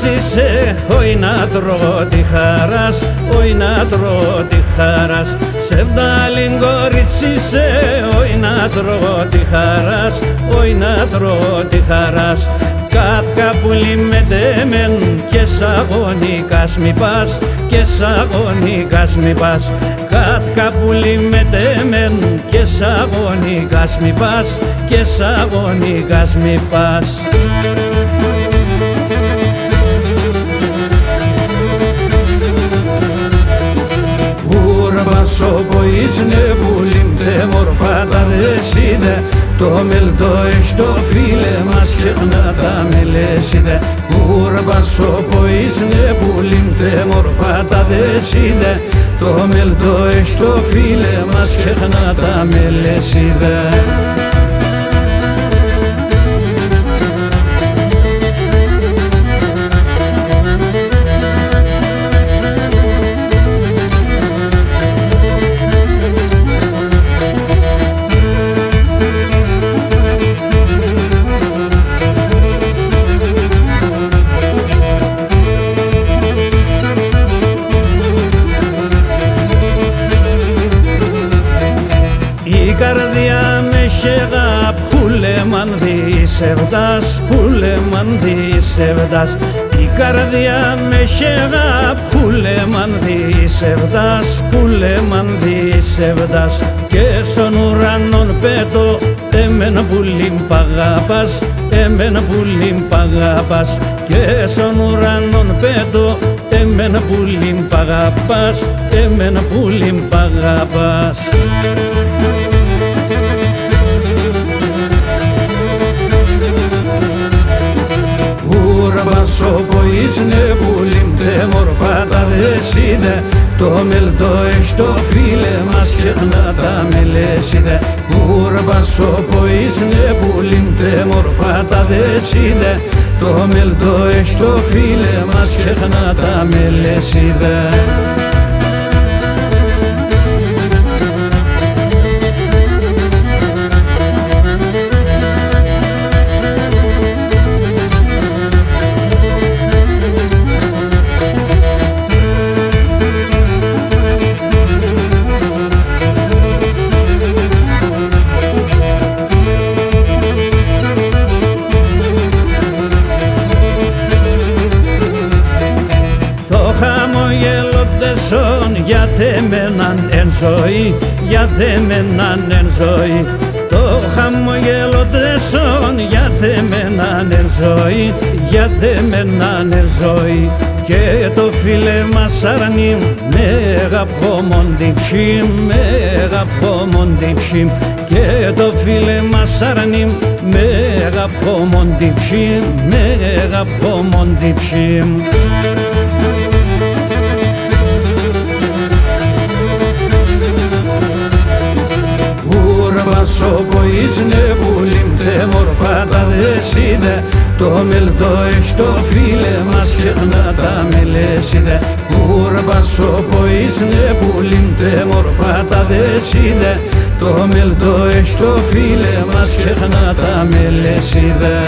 είσαι, όι να τρώω τη χαράς, όι να τρώω τη χαράς. Σεβδάλιν κορίτσι είσαι, όι να τρώω τη χαράς, όι να τρώω τη χαράς. Κάθκα πουλί με τέμεν και σαγωνικάς μη πας, και σαγωνικάς μη πας. Κάθκα πουλί με τέμεν και σαγωνικάς μη πας, και σαγωνικάς μη πας. Ουρβάσο ποίσνε πουλίμ τε μορφά τα δεσίδε, το μελτό εστό φίλε μας κεχνά τα μελέσιδε. Ουρβάσο ποίσνε πουλίμ τε μορφά τα δεσίδε, το μελτό εστό φίλε μας κεχνά τα μελέσιδε. Η καρδιά με χεγάπ χούλεμαν δισεβδάς, χούλεμαν δισεβδάς. Η καρδιά με χεγάπ χούλεμαν δισεβδάς, χούλεμαν δισεβδάς. Και στον ουρανόν πέτω εμένα πουλίμ παγάπας, εμένα πουλίμ παγάπας. Και στον ουρανόν πέτω εμένα πουλίμ παγάπας, εμένα πουλίμ παγάπας. Ουρβάσο ποίσνε πουλίμ τε μορφά τα δεσίδε, το μελτό εστό φίλε μας κεχνά τα μελέσιδε. Ουρβάσο ποίσνε πουλίμ τε μορφά τα δεσίδε, το μελτό εστό φίλε μας κεχνά τα μελέσιδε. Για τεμέναν εν ζωή, για τεμέναν εν ζωή. Το χαμογέλο τεσόν για τεμέναν εν ζωή, για τεμέναν εν ζωή. Και το φίλε μας αρνεί με αγαπόμον τυψίμ, με αγαπόμον τυψίμ. Και το φίλε μας αρνεί με αγαπόμον τυψίμ, με αγαπόμον τυψίμ. Ουρβάσο ποίσνε πουλίμ τε μορφά τα δεσίδε, το μελτό εστό φίλε μας κεχνά τα μελέσιδε. Ουρβάσο ποίσνε πουλίμ τε μορφά τα δεσίδε, το μελτό εστό φίλε μας κεχνά τα μελέσιδε.